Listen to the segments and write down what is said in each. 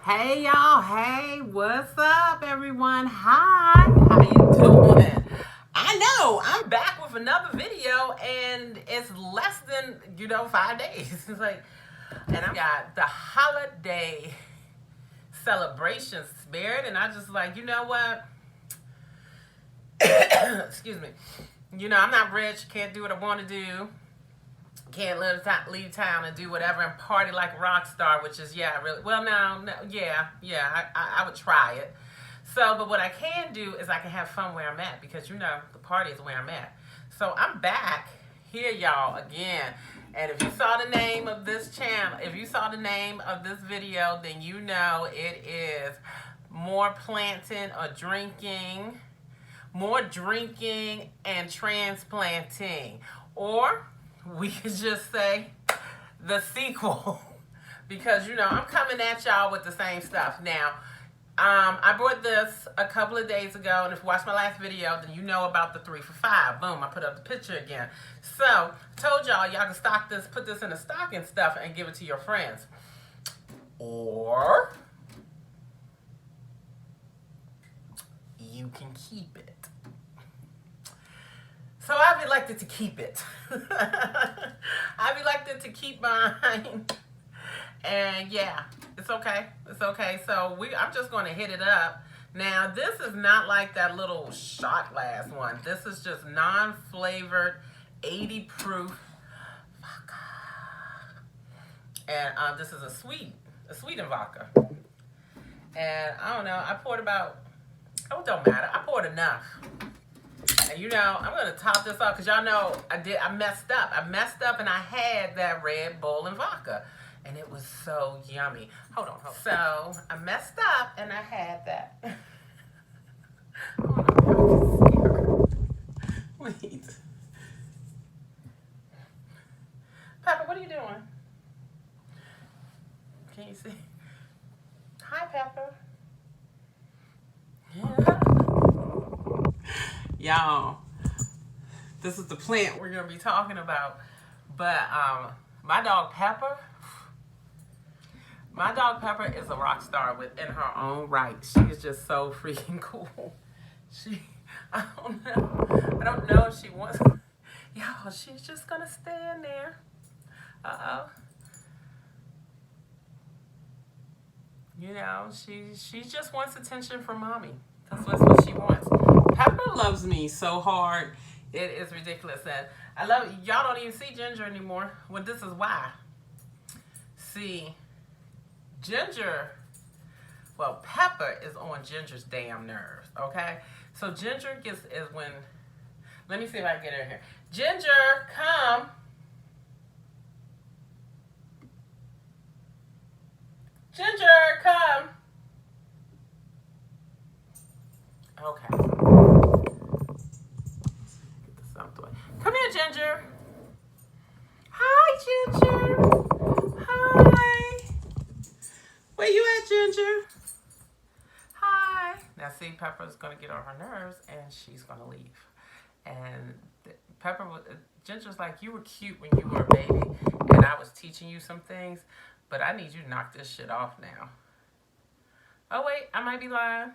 Hey y'all, hey, what's up everyone? Hi, how you doing? I know, I'm back with another video and it's less than, 5 days. It's like, and I got the holiday celebration spirit and I just like, you know what? Excuse me. I'm not rich, can't do what I want to do. Can't leave town and do whatever and party like a rock star, which is, really, well, no, I would try it. So, but what I can do is I can have fun where I'm at because, the party is where I'm at. So I'm back here, y'all, again. And if you saw the name of this channel, if you saw the name of this video, then you know it is more planting or drinking, more drinking and transplanting. Or we could just say the sequel because I'm coming at y'all with the same stuff. Now I brought this a couple of days ago, and if you watched my last video, then you know about the 3 for $5. Boom, I put up the picture again. So I told y'all can stock this, put this in a stocking stuff and give it to your friends, or you can keep it. So I've elected to keep it. I've elected to keep mine. And yeah, it's okay. It's okay. So I'm just going to hit it up. Now, this is not like that little shot glass one. This is just non-flavored, 80 proof vodka. And this is a sweetened vodka. And I don't know, I poured about, it don't matter. I poured enough. And I'm going to top this up because y'all know I messed up. I messed up and I had that Red Bull and vodka. And it was so yummy. Hold on. So I messed up and I had that. I don't know if y'all can see her. Wait. Pepper, what are you doing? Can you see? Hi, Pepper. Yeah. Y'all, this is the plant we're going to be talking about. But my dog Pepper is a rock star within her own right. She is just so freaking cool. I don't know if she wants, y'all, she's just going to stand there. She just wants attention from mommy. That's what she wants. Pepper loves me so hard. It is ridiculous. And I love it. Y'all don't even see Ginger anymore. Well, this is why. See, Pepper is on Ginger's damn nerves, okay? So Ginger is when, let me see if I can get her in here. Ginger, come. Ginger, come. Okay. Get this out the way. Come here, Ginger. Hi, Ginger. Hi. Where you at, Ginger? Hi. Now, see, Pepper's going to get on her nerves, and she's going to leave. And Ginger's like, you were cute when you were a baby, and I was teaching you some things, but I need you to knock this shit off now. Oh, wait, I might be lying.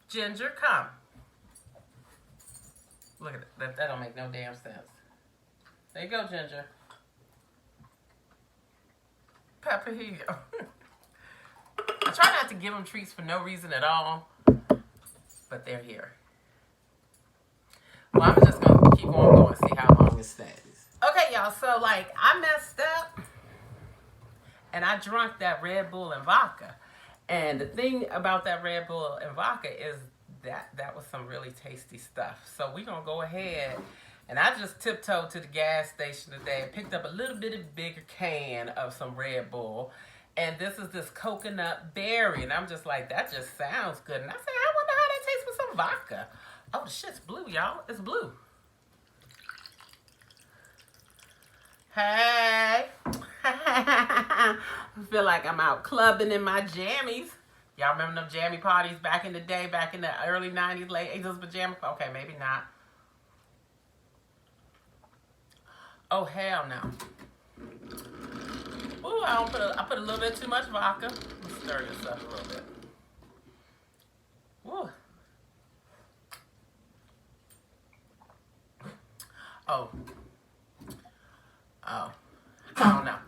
Ginger, come. Look at that. That don't make no damn sense. There you go, Ginger. Pepper, here you go. I try not to give them treats for no reason at all, but they're here. Well, I'm just going to keep on going, see how long it stays. Okay, y'all, so, I messed up, and I drank that Red Bull and vodka. And the thing about that Red Bull and vodka is that was some really tasty stuff. So we're going to go ahead. And I just tiptoed to the gas station today and picked up a little bit of bigger can of some Red Bull. And this is this coconut berry. And I'm just like, that just sounds good. And I said, I wonder how that tastes with some vodka. Oh, the shit's blue, y'all. It's blue. Hey. I feel like I'm out clubbing in my jammies. Y'all remember them jammy parties back in the day, back in the early 90s, late 80s, pajama? Okay, maybe not. Oh hell no. Ooh, I put a little bit too much vodka. Let's stir this up a little bit. Ooh. Oh. Oh. I don't know.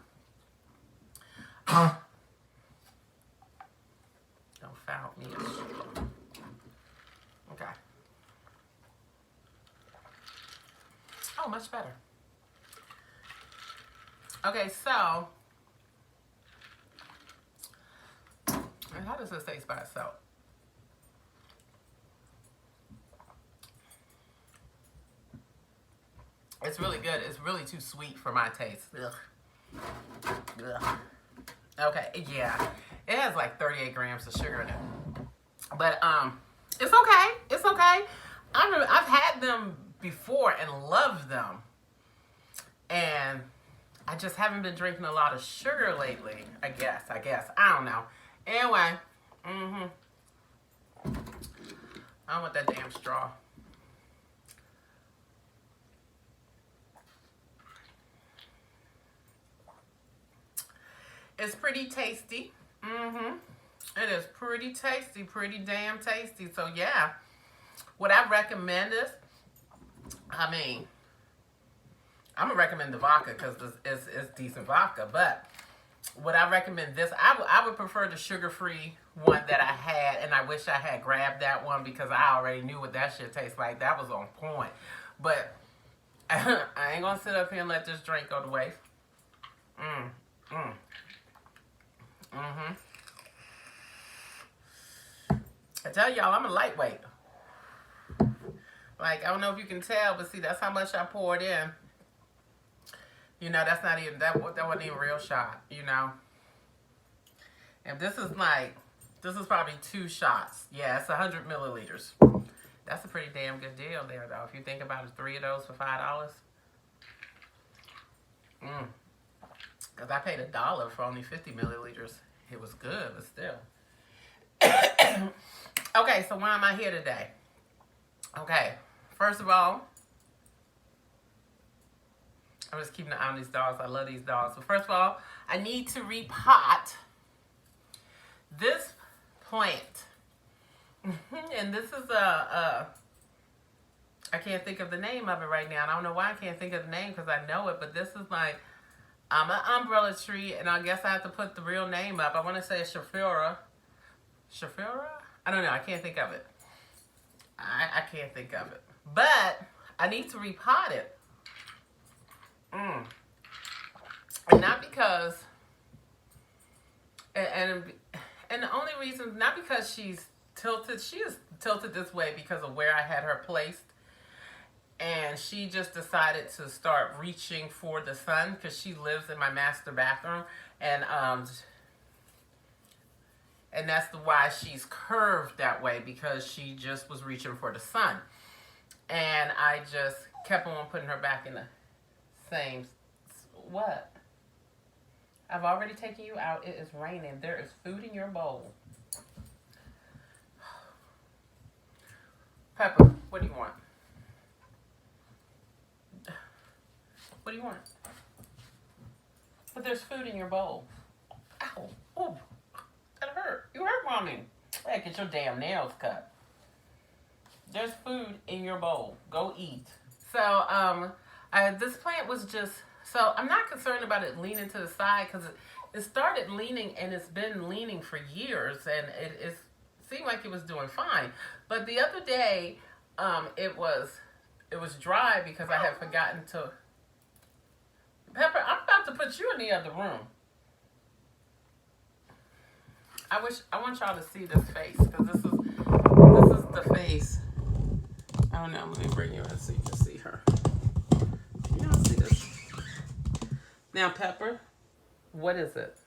Don't foul me. Okay. Oh, much better. Okay, so how does this taste by itself? It's really good. It's really too sweet for my taste. Ugh. Ugh. Okay, yeah. It has like 38 grams of sugar in it. But it's okay. It's okay. I've had them before and loved them. And I just haven't been drinking a lot of sugar lately, I guess. I don't know. Anyway, I don't want that damn straw. It's pretty tasty. It is pretty tasty, pretty damn tasty. So yeah, what I recommend is, I mean, I'm gonna recommend the vodka because it's decent vodka. But would I recommend this? I would prefer the sugar-free one that I had, and I wish I had grabbed that one because I already knew what that shit tastes like. That was on point. But I ain't gonna sit up here and let this drink go to waste. I tell y'all, I'm a lightweight. Like, I don't know if you can tell, but see, that's how much I poured in. You know, that's not even, that wasn't even a real shot, you know. And this is probably 2 shots. Yeah, it's 100 milliliters. That's a pretty damn good deal there, though. If you think about it, 3 of those for $5. Because I paid $1 for only 50 milliliters. It was good, but still. Okay, so why am I here today? Okay, first of all, I'm just keeping an eye on these dogs. I love these dogs. So first of all, I need to repot this plant. And this is I can't think of the name of it right now. And I don't know why I can't think of the name because I know it. But this is like, an umbrella tree. And I guess I have to put the real name up. I want to say Shafira. Shafira? I don't know. I can't think of it. I can't think of it. But I need to repot it. And not because, and the only reason, not because she's tilted, she is tilted this way because of where I had her placed. And she just decided to start reaching for the sun because she lives in my master bathroom. And that's why she's curved that way, because she just was reaching for the sun. And I just kept on putting her back in the same. What? I've already taken you out. It is raining. There is food in your bowl. Pepper, what do you want? What do you want? But there's food in your bowl. Ow. Ooh. That hurt. You hurt, Mommy. Hey, get your damn nails cut. There's food in your bowl. Go eat. So, this plant was just, so I'm not concerned about it leaning to the side because it started leaning and it's been leaning for years and it seemed like it was doing fine. But the other day, it was dry because I had forgotten to, Pepper, I'm about to put you in the other room. I want y'all to see this face because this is the face. I don't know. Let me bring you in so you can see her. You don't see this. Now, Pepper, what is it?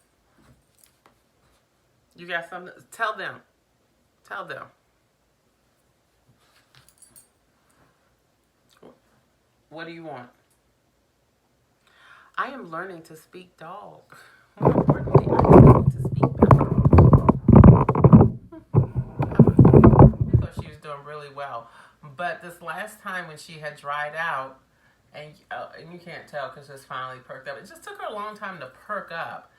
You got something? Tell them. Tell them. What do you want? I am learning to speak dog. More importantly, I'm learning to speak Pepper. I thought she was doing really well. But this last time when she had dried out, And you can't tell because it's finally perked up. It just took her a long time to perk up.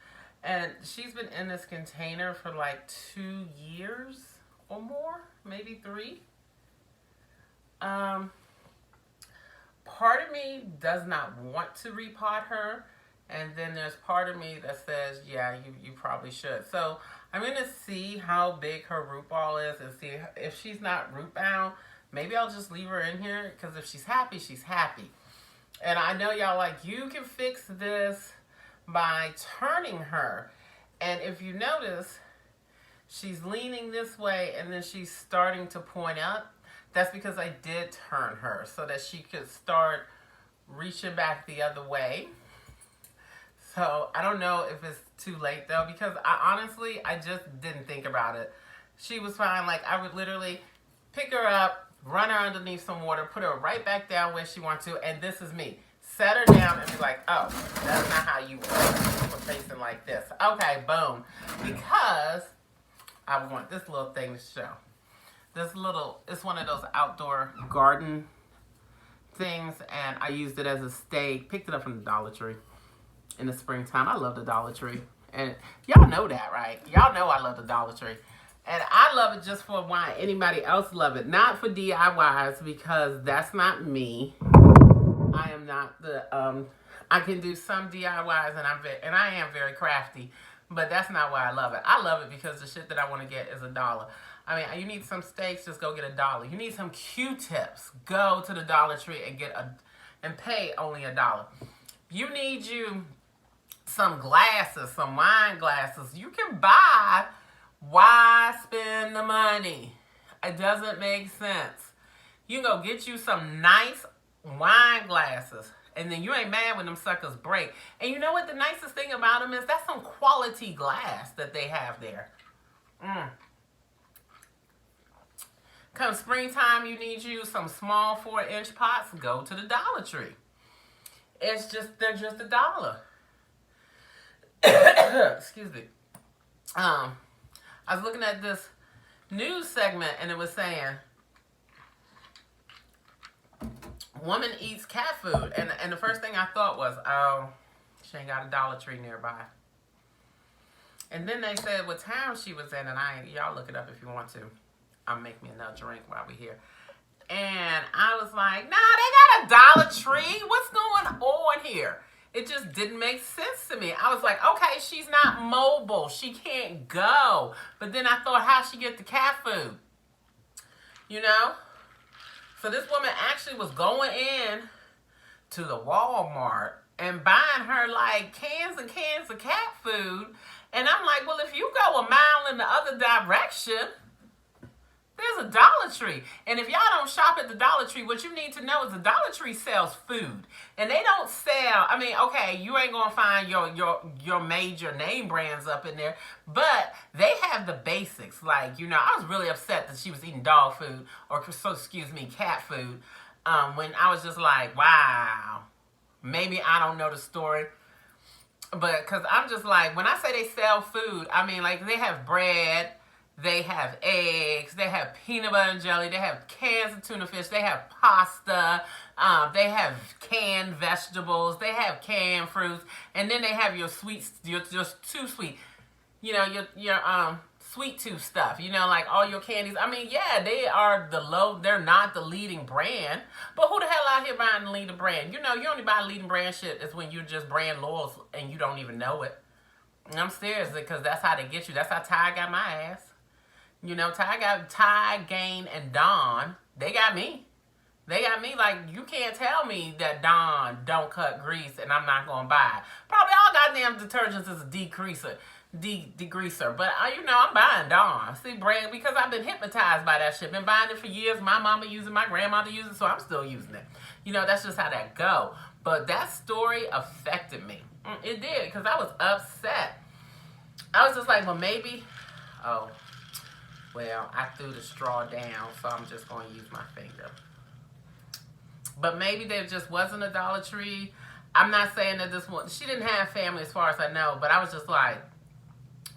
And she's been in this container for like 2 years or more, maybe 3. Part of me does not want to repot her, and then there's part of me that says, yeah, you probably should. So I'm going to see how big her root ball is and see if she's not root bound. Maybe I'll just leave her in here, because if she's happy, she's happy. And I know y'all like, you can fix this by turning her. And if you notice, she's leaning this way and then she's starting to point up. That's because I did turn her so that she could start reaching back the other way. So I don't know if it's too late though, because I just didn't think about it. She was fine. Like, I would literally pick her up, run her underneath some water, put her right back down where she wants to, and this is me. Set her down and be like, oh, that's not how you work. We're facing like this. Okay, boom. Because I want this little thing to show. It's one of those outdoor garden things, and I used it as a stake. Picked it up from the Dollar Tree in the springtime. I love the Dollar Tree. And y'all know that, right? Y'all know I love the Dollar Tree. And I love it just for why anybody else love it. Not for DIYs, because that's not me. I am not the, I can do some DIYs and I am very crafty, but that's not why I love it. I love it because the shit that I want to get is $1. I mean, you need some steaks, just go get $1. You need some Q-tips, go to the Dollar Tree and pay only $1. You need you some glasses, some wine glasses. You can buy. Why spend the money? It doesn't make sense. You can go get you some nice wine glasses, and then you ain't mad when them suckers break. And you know what the nicest thing about them is? That's some quality glass that they have there. Come springtime, you need you some small 4-inch pots, go to the Dollar Tree. They're just $1. Excuse me. I was looking at this news segment, and it was saying, woman eats cat food. And the first thing I thought was, oh, she ain't got a Dollar Tree nearby. And then they said what town she was in, and y'all look it up if you want to. Make me another drink while we're here. And I was like, nah, they got a Dollar Tree. What's going on here? It just didn't make sense to me. I was like, okay, she's not mobile. She can't go. But then I thought, how'd she get the cat food? You know? So this woman actually was going in to the Walmart and buying her like cans and cans of cat food. And I'm like, well, if you go a mile in the other direction, there's a Dollar Tree. And if y'all don't shop at the Dollar Tree, what you need to know is the Dollar Tree sells food. And they don't sell, I mean, okay, you ain't going to find your major name brands up in there, but they have the basics. Like, you know, I was really upset that she was eating dog food, or cat food, when I was just like, wow, maybe I don't know the story. But because I'm just like, when I say they sell food, I mean, like, they have bread, they have eggs, they have peanut butter and jelly, they have cans of tuna fish, they have pasta, they have canned vegetables, they have canned fruits, and then they have your sweets, your too sweet, you know, your sweet tooth stuff, you know, like all your candies. I mean, yeah, they're not the leading brand, but who the hell out here buying the leading brand? You know, you only buy leading brand shit is when you're just brand loyal and you don't even know it. And I'm serious, because that's how they get you. That's how Ty got my ass. You know, Ty, Gain, and Dawn. They got me. They got me. Like, you can't tell me that Dawn don't cut grease and I'm not going to buy it. Probably all goddamn detergents is a degreaser. But, you know, I'm buying Dawn. See, brand, because I've been hypnotized by that shit. Been buying it for years. My mama using it, my grandmother using it, so I'm still using it. You know, that's just how that go. But that story affected me. It did, because I was upset. I was just like, well, maybe, well, I threw the straw down, so I'm just going to use my finger. But maybe there just wasn't a Dollar Tree. I'm not saying that this one, she didn't have family as far as I know, but I was just like,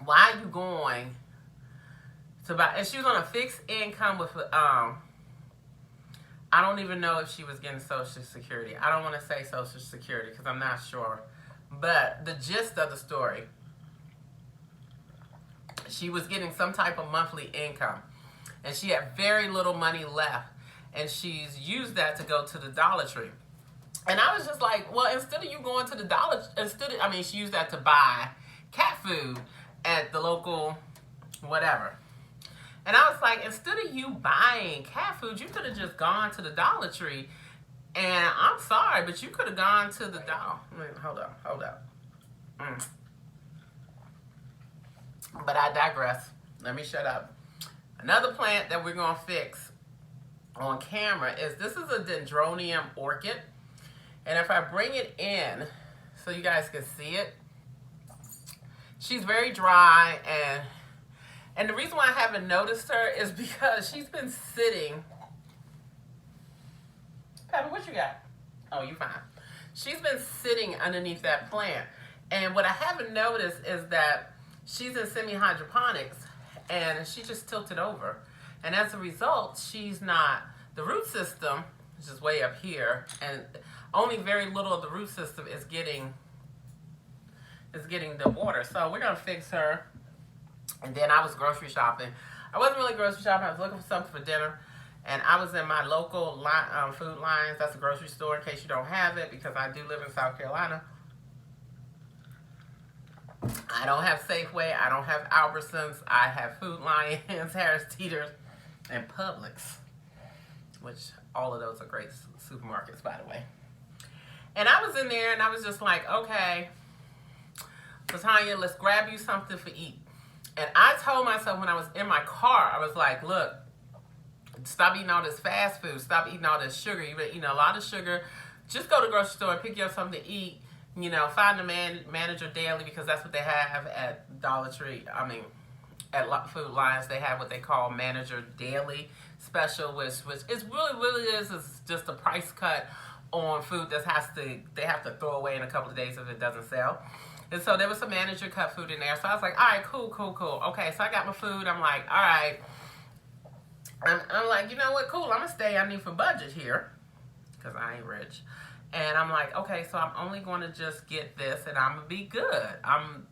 why are you going to buy, and she was on a fixed income with, I don't even know if she was getting Social Security. I don't want to say Social Security because I'm not sure. But the gist of the story, she was getting some type of monthly income. And she had very little money left. And she's used that to go to the Dollar Tree. And I was just like, well, instead of you going to the Dollar, she used that to buy cat food at the local whatever. And I was like, instead of you buying cat food, you could have just gone to the Dollar Tree. And I'm sorry, but you could have gone to the Dollar. Hold up. But I digress. Let me shut up. Another plant that we're going to fix on camera is, this is a Dendronium orchid. And if I bring it in so you guys can see it, she's very dry, and the reason why I haven't noticed her is because she's been sitting. Pepper, what you got? Oh, you fine. She's been sitting underneath that plant. And what I haven't noticed is that she's in semi-hydroponics and she just tilted over. And as a result, the root system, which is way up here, and only very little of the root system is getting the water. So we're gonna fix her. And then I was grocery shopping. I wasn't really grocery shopping. I was looking for something for dinner. And I was in my local Food Lions. That's a grocery store in case you don't have it, because I do live in South Carolina. I don't have Safeway. I don't have Albertsons. I have Food Lions, Harris Teeter's, and Publix, which all of those are great supermarkets, by the way. And I was in there and I was just like, okay, Latanya, let's grab you something to eat. And I told myself when I was in my car, I was like, look, stop eating all this fast food. Stop eating all this sugar. You've been eating a lot of sugar. Just go to the grocery store and pick you up something to eat. You know, find the manager daily, because that's what they have at Dollar Tree. At Food Lions, they have what they call manager daily special, which is really is just a price cut on food they have to throw away in a couple of days if it doesn't sell. And so there was some manager cut food in there. So I was like, all right, cool. Okay, so I got my food. I'm like, all right. I'm like, you know what, cool. I'm going to stay underneath for budget here, because I ain't rich. And I'm like, okay, so I'm only going to just get this and I'm going to be good.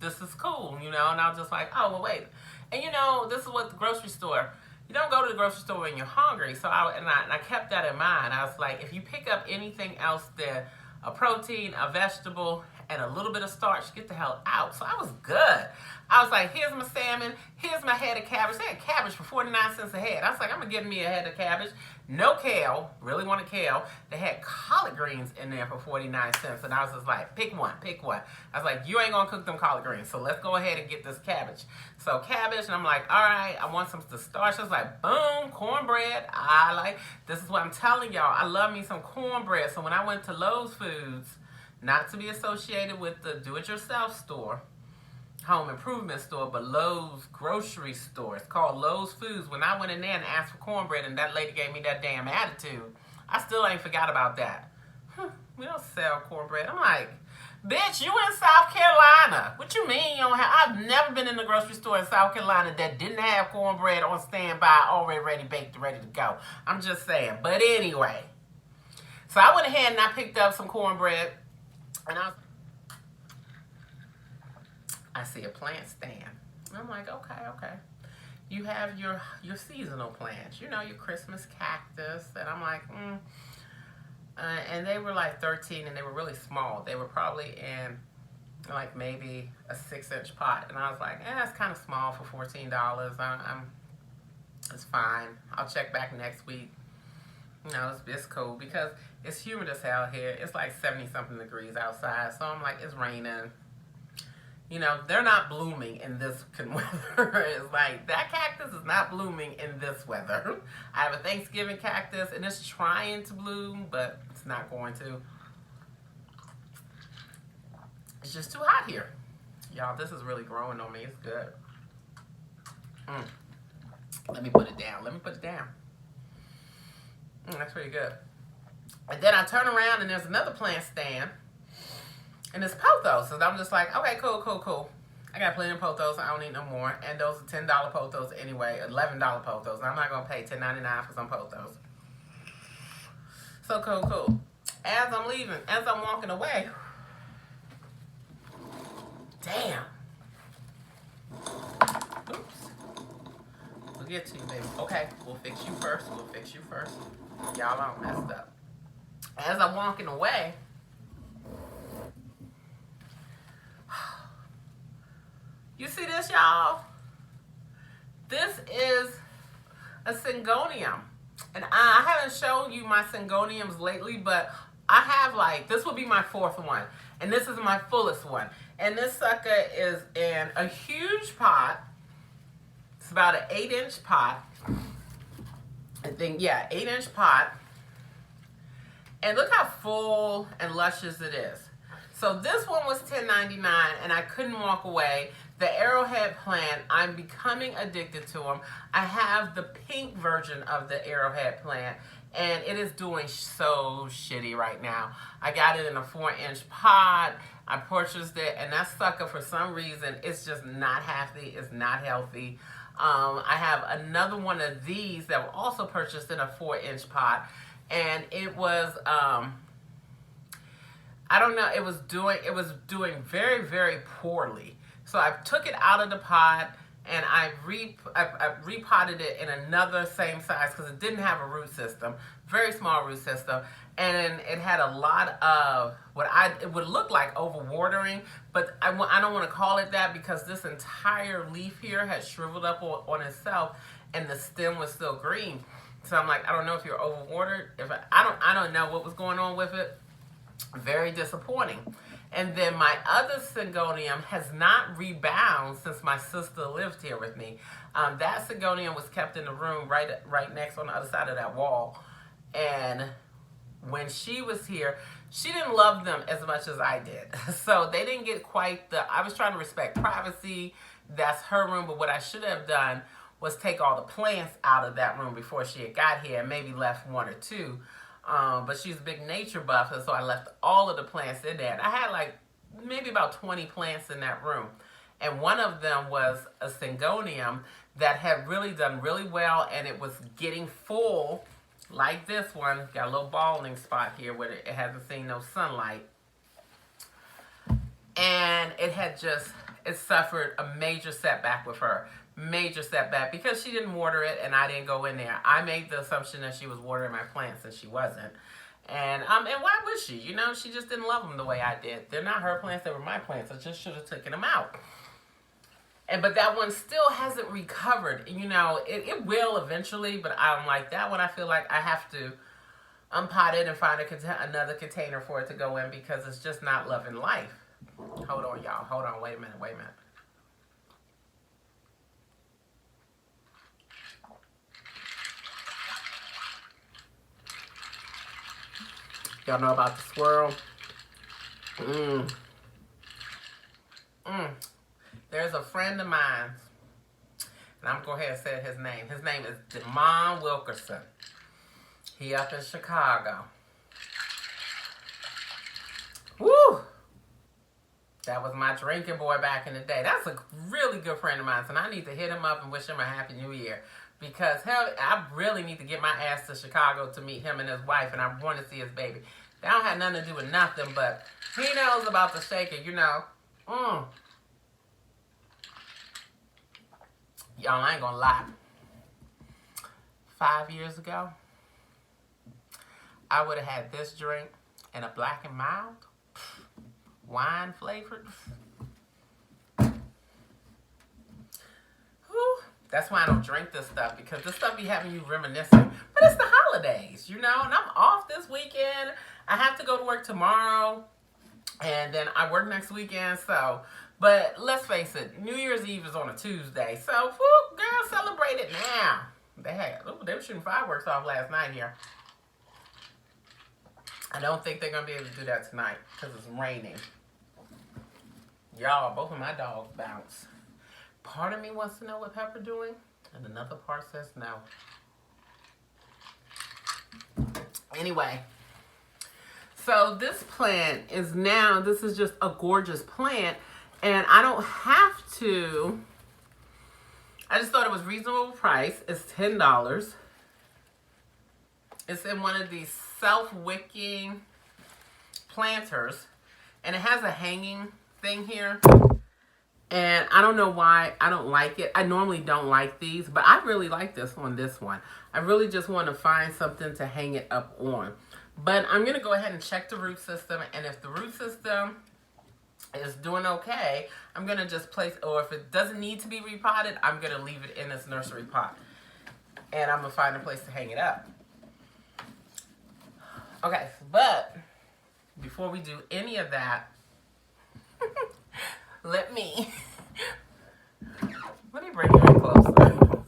This is cool, you know. And I was just like, oh, well, wait. And, you know, this is what the grocery store, you don't go to the grocery store when you're hungry. So I kept that in mind. I was like, if you pick up anything else than a protein, a vegetable, and a little bit of starch, get the hell out. So I was good. I was like, here's my salmon, here's my head of cabbage. They had cabbage for 49 cents a head. I was like, I'm going to give me a head of cabbage. No kale, really wanted kale. They had collard greens in there for 49 cents. And I was just like, pick one. I was like, you ain't going to cook them collard greens, so let's go ahead and get this cabbage. So cabbage, and I'm like, all right, I want some starch. I was like, boom, cornbread. This is what I'm telling y'all. I love me some cornbread. So when I went to Lowe's Foods, not to be associated with the do-it-yourself store, home improvement store, but Lowe's grocery store. It's called Lowe's Foods. When I went in there and asked for cornbread and that lady gave me that damn attitude, I still ain't forgot about that. We don't sell cornbread. I'm like, bitch, you in South Carolina. What you mean you don't have? I've never been in a grocery store in South Carolina that didn't have cornbread on standby, already ready, baked, ready to go. I'm just saying. But anyway, so I went ahead and I picked up some cornbread. And I see a plant stand. And I'm like, okay. You have your seasonal plants, you know, your Christmas cactus. And I'm like, and they were like 13 and they were really small. They were probably in like maybe a 6-inch pot. And I was like, it's kind of small for $14. It's fine. I'll check back next week. You know, it's cool because it's humid as hell here. It's like 70-something degrees outside. So I'm like, it's raining. You know, they're not blooming in this weather. It's like, that cactus is not blooming in this weather. I have a Thanksgiving cactus, and it's trying to bloom, but it's not going to. It's just too hot here. Y'all, this is really growing on me. It's good. Let me put it down. That's pretty good. And then I turn around and there's another plant stand. And it's pothos. And I'm just like, okay, cool. I got plenty of pothos. I don't need no more. And those are $10 pothos anyway. $11 pothos. I'm not going to pay $10.99 for some pothos. So cool. As I'm leaving, as I'm walking away, damn. Oops. We'll get to you, baby. Okay, we'll fix you first. Y'all all messed up. As I'm walking away, you see this, y'all? This is a Syngonium. And I haven't shown you my Syngoniums lately, but I have this will be my 4th one. And this is my fullest one. And this sucker is in a huge pot. It's about an 8-inch pot. I think, yeah, 8-inch pot. And look how full and luscious it is. So this one was $10.99 and I couldn't walk away. The Arrowhead plant, I'm becoming addicted to them. I have the pink version of the Arrowhead plant and it is doing so shitty right now. I got it in a 4-inch pot. I purchased it and that sucker for some reason, it's just not happy. It's not healthy. I have another one of these that were also purchased in a 4-inch pot. And it was, I don't know, it was doing very, very poorly. So I took it out of the pot and I repotted it in another same size because it didn't have a root system, very small root system. And it had a lot of it would look like overwatering, but I don't want to call it that because this entire leaf here had shriveled up on itself and the stem was still green. So I'm like, I don't know if you're overwatered. I don't know what was going on with it. Very disappointing. And then my other Syngonium has not rebound since my sister lived here with me. That Syngonium was kept in the room right next on the other side of that wall. And when she was here, she didn't love them as much as I did. So they didn't get quite I was trying to respect privacy. That's her room. But what I should have done was take all the plants out of that room before she had got here and maybe left 1 or 2. But she's a big nature buff, and so I left all of the plants in there. And I had maybe about 20 plants in that room. And one of them was a Syngonium that had really done really well, and it was getting full like this one. Got a little balding spot here where it hasn't seen no sunlight. And it suffered a major setback with her. Major setback because she didn't water it and I didn't go in there. I made the assumption that she was watering my plants and she wasn't. And why would she? You know, she just didn't love them the way I did. They're not her plants, they were my plants. I just should have taken them out. But that one still hasn't recovered. You know, it will eventually, but I'm like, that one I feel like I have to unpot it and find another container for it to go in because it's just not loving life. Hold on, y'all. Hold on. Wait a minute. Y'all know about the squirrel? There's a friend of mine, and I'm going to go ahead and say his name. His name is Demond Wilkerson. He up in Chicago. Woo! That was my drinking boy back in the day. That's a really good friend of mine, and I need to hit him up and wish him a Happy New Year. Because, hell, I really need to get my ass to Chicago to meet him and his wife, and I want to see his baby. That don't have nothing to do with nothing, but he knows about the shaker, you know. Y'all, I ain't gonna lie. 5 years ago, I would have had this drink in a Black and Mild, wine flavored. That's why I don't drink this stuff, because this stuff be having you reminiscing. But it's the holidays, you know, and I'm off this weekend. I have to go to work tomorrow, and then I work next weekend, so. But let's face it, New Year's Eve is on a Tuesday, so, whoop, girl, celebrate it now. They were shooting fireworks off last night here. I don't think they're going to be able to do that tonight, because it's raining. Y'all, both of my dogs bounce. Part of me wants to know what Pepper doing, and another part says no. Anyway, so this plant is now, this is just a gorgeous plant, and I don't have to, I just thought it was reasonable price. It's $10. It's in one of these self-wicking planters, and it has a hanging thing here. And I don't know why I don't like it. I normally don't like these, but I really like this one. I really just want to find something to hang it up on. But I'm going to go ahead and check the root system. And if the root system is doing okay, I'm going to just place, or if it doesn't need to be repotted, I'm going to leave it in this nursery pot. And I'm going to find a place to hang it up. Okay, but before we do any of that, let me bring you in closer.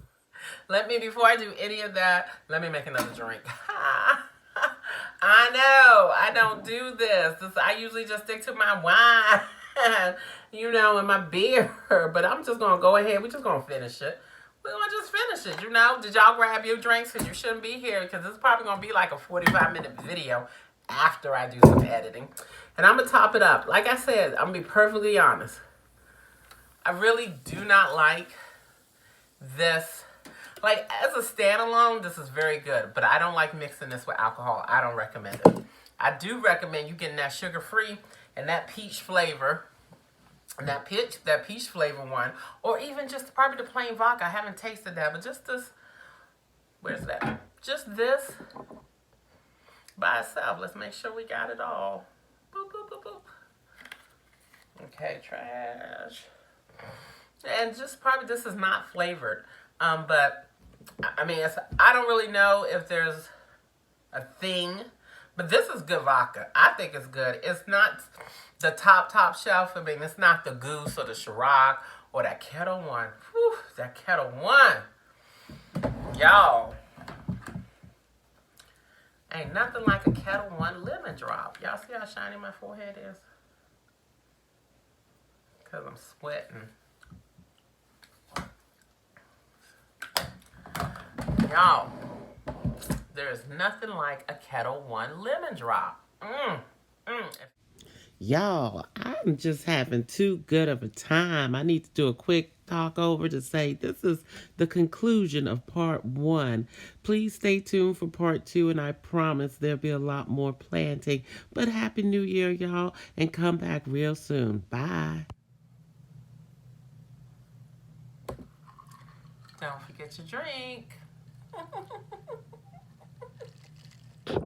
Before I do any of that, let me make another drink. I know, I don't do this. I usually just stick to my wine, you know, and my beer. But I'm just going to go ahead. We're just going to finish it. We're going to just finish it, you know. Did y'all grab your drinks? Because you shouldn't be here. Because this is probably going to be like a 45-minute video after I do some editing. And I'm going to top it up. Like I said, I'm going to be perfectly honest. I really do not like this. Like, as a standalone, this is very good. But I don't like mixing this with alcohol. I don't recommend it. I do recommend you getting that sugar-free and that peach flavor. And that peach flavor one. Or even just probably the plain vodka. I haven't tasted that. But just this. Where's that? Just this by itself. Let's make sure we got it all. Boop, boop, boop, boop. Okay, trash. And just probably this is not flavored. But I mean, I don't really know if there's a thing, but this is good vodka. I think it's good. It's not the top shelf. I mean, it's not the Goose or the Ciroc or that Kettle One. Whew, that Kettle One. Y'all. Ain't nothing like a Kettle One lemon drop. Y'all see how shiny my forehead is? Because I'm sweating. Y'all, there's nothing like a Kettle One lemon drop. Y'all, I'm just having too good of a time. I need to do a quick talk over to say this is the conclusion of part 1. Please stay tuned for part 2, and I promise there'll be a lot more planting. But Happy New Year, y'all, and come back real soon. Bye. Don't forget your drink.